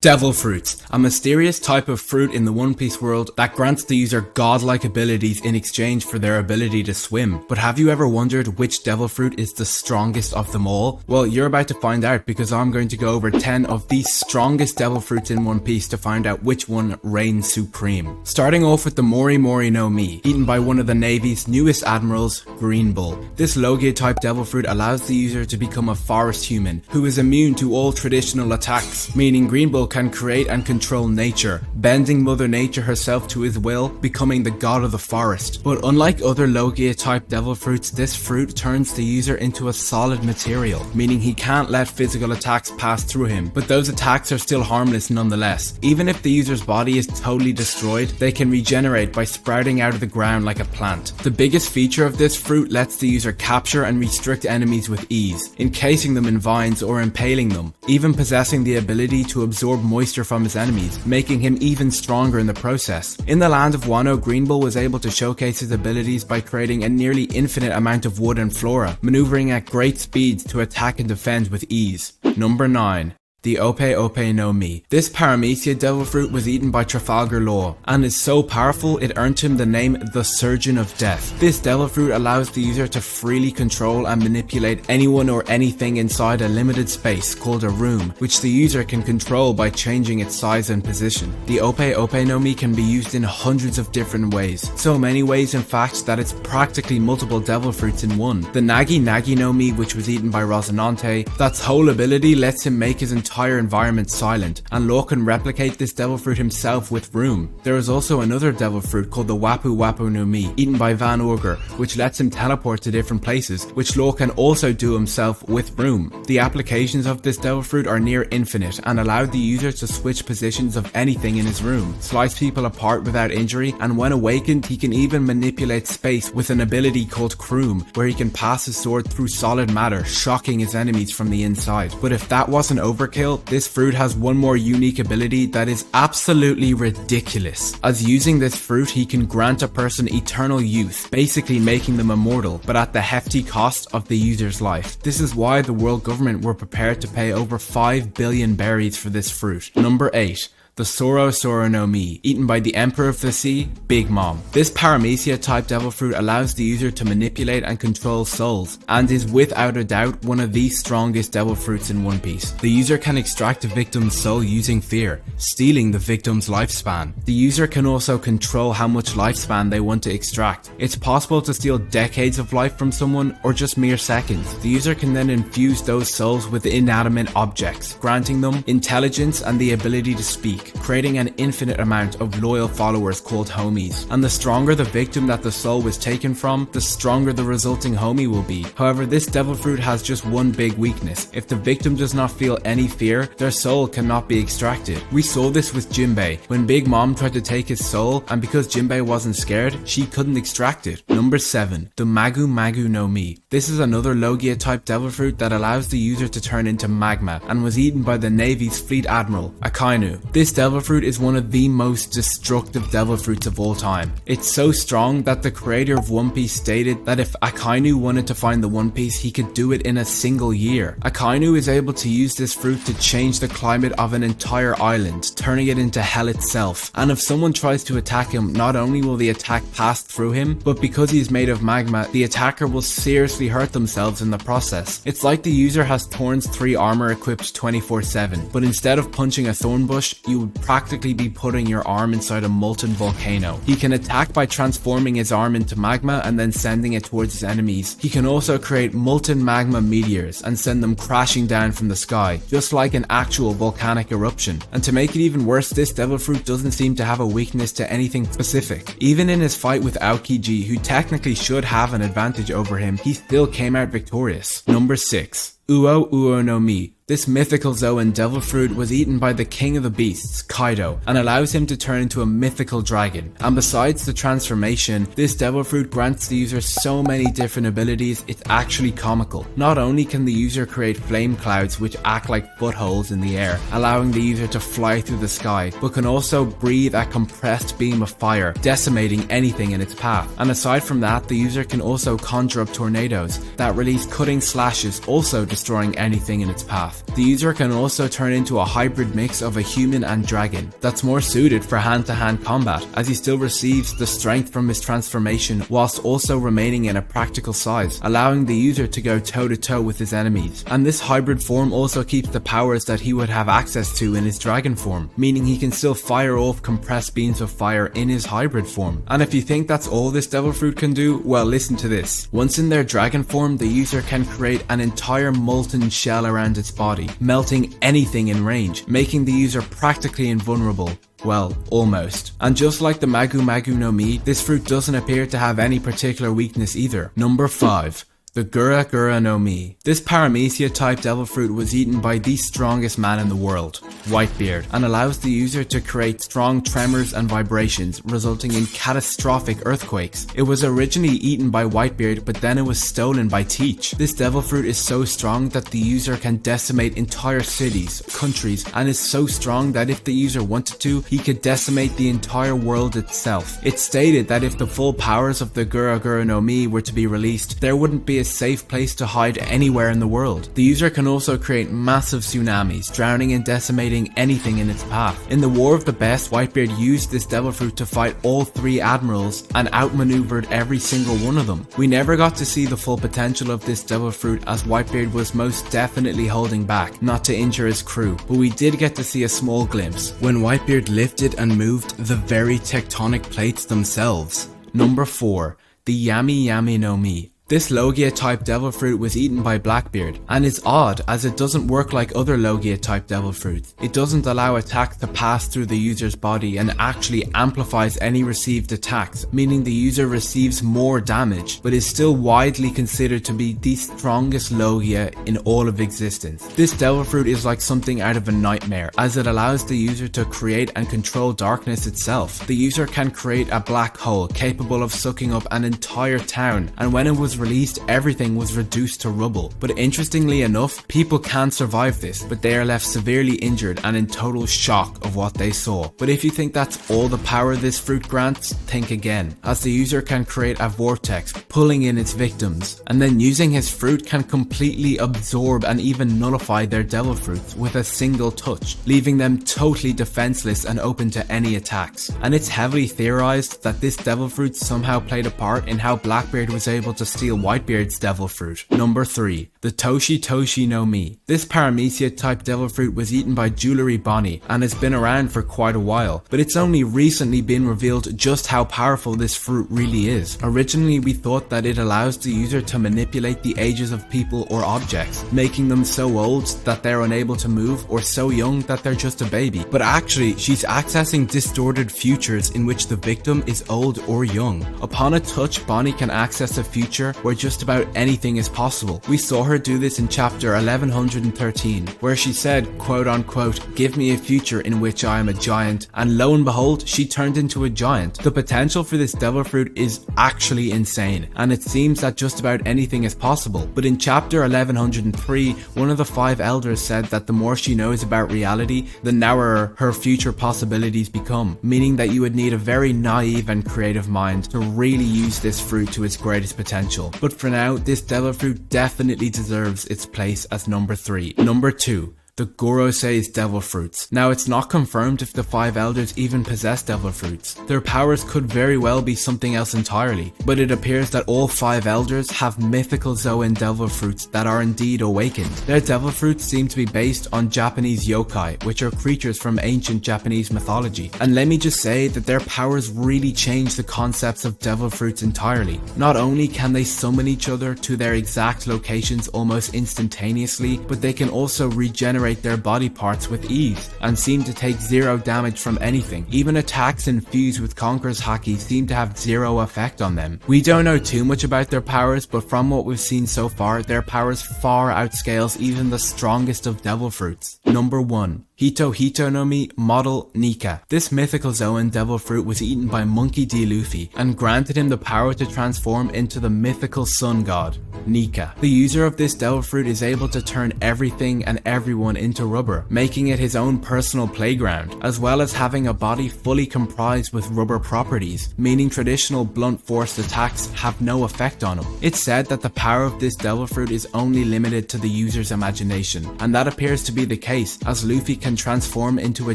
Devil Fruits, a mysterious type of fruit in the One Piece world that grants the user godlike abilities in exchange for their ability to swim. But have you ever wondered which devil fruit is the strongest of them all? Well, you're about to find out because I'm going to go over 10 of the strongest devil fruits in One Piece to find out which one reigns supreme. Starting off with the Mori Mori no Mi, eaten by one of the Navy's newest admirals, Green Bull. This Logia type devil fruit allows the user to become a forest human who is immune to all traditional attacks, meaning Green Bull can create and control nature, bending Mother Nature herself to his will, becoming the god of the forest. But unlike other Logia type devil fruits, this fruit turns the user into a solid material, meaning he can't let physical attacks pass through him, but those attacks are still harmless nonetheless. Even if the user's body is totally destroyed, they can regenerate by sprouting out of the ground like a plant. The biggest feature of this fruit lets the user capture and restrict enemies with ease, encasing them in vines or impaling them, even possessing the ability to absorb moisture from his enemies, making him even stronger in the process. In the land of Wano, Green Bull was able to showcase his abilities by creating a nearly infinite amount of wood and flora, maneuvering at great speeds to attack and defend with ease. Number 9. The Ope Ope no Mi. This Paramecia devil fruit was eaten by Trafalgar Law, and is so powerful it earned him the name the Surgeon of Death. This devil fruit allows the user to freely control and manipulate anyone or anything inside a limited space called a room, which the user can control by changing its size and position. The Ope Ope no Mi can be used in hundreds of different ways, so many ways in fact that it's practically multiple devil fruits in one. The Nagi Nagi no Mi, which was eaten by Rosinante, that's whole ability lets him make his entire environment silent, and Law can replicate this devil fruit himself with Room. There is also another devil fruit called the Wapu Wapu no Mi, eaten by Van Augur, which lets him teleport to different places, which Law can also do himself with Room. The applications of this devil fruit are near infinite and allow the user to switch positions of anything in his room, slice people apart without injury, and when awakened he can even manipulate space with an ability called Kroom, where he can pass his sword through solid matter, shocking his enemies from the inside. But if that wasn't overkill, this fruit has one more unique ability that is absolutely ridiculous, as using this fruit he can grant a person eternal youth, basically making them immortal, but at the hefty cost of the user's life. This is why the world government were prepared to pay over 5 billion berries for this fruit. Number 8. The Soro Soro no Mi, eaten by the Emperor of the Sea, Big Mom. This Paramecia type devil fruit allows the user to manipulate and control souls, and is without a doubt one of the strongest devil fruits in One Piece. The user can extract a victim's soul using fear, stealing the victim's lifespan. The user can also control how much lifespan they want to extract. It's possible to steal decades of life from someone or just mere seconds. The user can then infuse those souls with inanimate objects, granting them intelligence and the ability to speak, creating an infinite amount of loyal followers called homies. And the stronger the victim that the soul was taken from, the stronger the resulting homie will be. However, this devil fruit has just one big weakness. If the victim does not feel any fear, their soul cannot be extracted. We saw this with Jinbei, when Big Mom tried to take his soul, and because Jinbei wasn't scared, she couldn't extract it. Number 7. The Magu Magu no Mi. This is another Logia type devil fruit that allows the user to turn into magma, and was eaten by the Navy's Fleet Admiral, Akainu. This devil fruit is one of the most destructive devil fruits of all time. It's so strong that the creator of One Piece stated that if Akainu wanted to find the One Piece, he could do it in a single year. Akainu is able to use this fruit to change the climate of an entire island, turning it into hell itself. And if someone tries to attack him, not only will the attack pass through him, but because he's made of magma, the attacker will seriously hurt themselves in the process. It's like the user has Thorn's 3 armor equipped 24/7, but instead of punching a thorn bush, you would practically be putting your arm inside a molten volcano. He can attack by transforming his arm into magma and then sending it towards his enemies. He can also create molten magma meteors and send them crashing down from the sky, just like an actual volcanic eruption. And to make it even worse, this devil fruit doesn't seem to have a weakness to anything specific. Even in his fight with Aokiji, who technically should have an advantage over him, he still came out victorious. Number 6. Uo Uo no Mi. This mythical Zoan devil fruit was eaten by the king of the beasts, Kaido, and allows him to turn into a mythical dragon. And besides the transformation, this devil fruit grants the user so many different abilities, it's actually comical. Not only can the user create flame clouds which act like buttholes in the air, allowing the user to fly through the sky, but can also breathe a compressed beam of fire, decimating anything in its path. And aside from that, the user can also conjure up tornadoes that release cutting slashes, also destroying anything in its path. path. The user can also turn into a hybrid mix of a human and dragon that's more suited for hand-to-hand combat, as he still receives the strength from his transformation whilst also remaining in a practical size, allowing the user to go toe-to-toe with his enemies. And this hybrid form also keeps the powers that he would have access to in his dragon form, meaning he can still fire off compressed beams of fire in his hybrid form. And if you think that's all this devil fruit can do, well, listen to this. Once in their dragon form, the user can create an entire molten shell around its body, melting anything in range, making the user practically invulnerable. Well, almost. And just like the Magu Magu no Mi, this fruit doesn't appear to have any particular weakness either. Number 5. The Xi.Krn no Mi. This paramecia type devil fruit was eaten by the strongest man in the world, Whitebeard, and allows the user to create strong tremors and vibrations, resulting in catastrophic earthquakes. It was originally eaten by Whitebeard, but then it was stolen by Teach. This devil fruit is so strong that the user can decimate entire cities, countries, and is so strong that if the user wanted to, he could decimate the entire world itself. It's stated that if the full powers of the Xi.Krn no Mi were to be released, there wouldn't be a safe place to hide anywhere in the world. The user can also create massive tsunamis, drowning and decimating anything in its path. In the War of the Best, Whitebeard used this devil fruit to fight all 3 admirals and outmaneuvered every single one of them. We never got to see the full potential of this devil fruit, as Whitebeard was most definitely holding back, not to injure his crew, but we did get to see a small glimpse when Whitebeard lifted and moved the very tectonic plates themselves. Number 4. The Yami Yami no Mi. This Logia type devil fruit was eaten by Blackbeard, and is odd as it doesn't work like other Logia type devil fruits. It doesn't allow attacks to pass through the user's body and actually amplifies any received attacks, meaning the user receives more damage, but is still widely considered to be the strongest Logia in all of existence. This devil fruit is like something out of a nightmare, as it allows the user to create and control darkness itself. The user can create a black hole capable of sucking up an entire town, and when it was released, everything was reduced to rubble. But interestingly enough, people can survive this, but they are left severely injured and in total shock of what they saw. But if you think that's all the power this fruit grants, think again, as the user can create a vortex, pulling in its victims, and then using his fruit can completely absorb and even nullify their devil fruits with a single touch, leaving them totally defenseless and open to any attacks. And it's heavily theorized that this devil fruit somehow played a part in how Blackbeard was able to steal Whitebeard's devil fruit. Number 3. The Toshi Toshi no Mi. This paramecia type devil fruit was eaten by Jewelry Bonnie and has been around for quite a while, but it's only recently been revealed just how powerful this fruit really is. Originally we thought that it allows the user to manipulate the ages of people or objects, making them so old that they're unable to move or so young that they're just a baby. But actually she's accessing distorted futures in which the victim is old or young. Upon a touch, Bonnie can access a future where just about anything is possible. We saw her do this in chapter 1113, where she said, quote unquote, "Give me a future in which I am a giant," and lo and behold, she turned into a giant. The potential for this devil fruit is actually insane, and it seems that just about anything is possible. But in chapter 1103, one of the 5 elders said that the more she knows about reality, the narrower her future possibilities become, meaning that you would need a very naive and creative mind to really use this fruit to its greatest potential. But for now, this devil fruit definitely deserves its place as number 3. Number 2. The Gorosei's devil fruits. Now it's not confirmed if the 5 elders even possess devil fruits. Their powers could very well be something else entirely, but it appears that all 5 elders have mythical Zoan devil fruits that are indeed awakened. Their devil fruits seem to be based on Japanese yokai, which are creatures from ancient Japanese mythology. And let me just say that their powers really change the concepts of devil fruits entirely. Not only can they summon each other to their exact locations almost instantaneously, but they can also regenerate their body parts with ease and seem to take 0 damage from anything. Even attacks infused with Conqueror's Haki seem to have 0 effect on them. We don't know too much about their powers, but from what we've seen so far, their powers far outscales even the strongest of devil fruits. Number 1. Hito Hito no Mi Model Nika. This mythical Zoan devil fruit was eaten by Monkey D. Luffy and granted him the power to transform into the mythical sun god, Nika. The user of this devil fruit is able to turn everything and everyone into rubber, making it his own personal playground, as well as having a body fully comprised with rubber properties, meaning traditional blunt force attacks have no effect on him. It's said that the power of this devil fruit is only limited to the user's imagination, and that appears to be the case, as Luffy can transform into a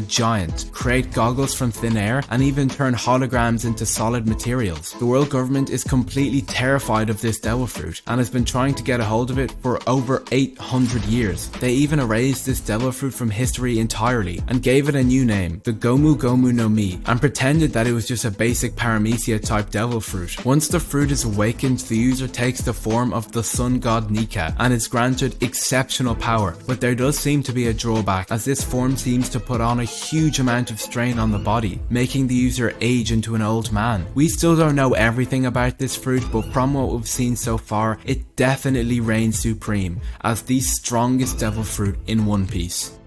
giant, create goggles from thin air, and even turn holograms into solid materials. The world government is completely terrified of this devil fruit and has been trying to get a hold of it for over 800 years. They even erased this devil fruit from history entirely and gave it a new name, the Gomu Gomu no Mi, and pretended that it was just a basic paramecia type devil fruit. Once the fruit is awakened, the user takes the form of the sun god Nika and is granted exceptional power, but there does seem to be a drawback, as this form seems to put on a huge amount of strain on the body, making the user age into an old man. We still don't know everything about this fruit, but from what we've seen so far, it definitely reigns supreme as the strongest devil fruit in One Piece.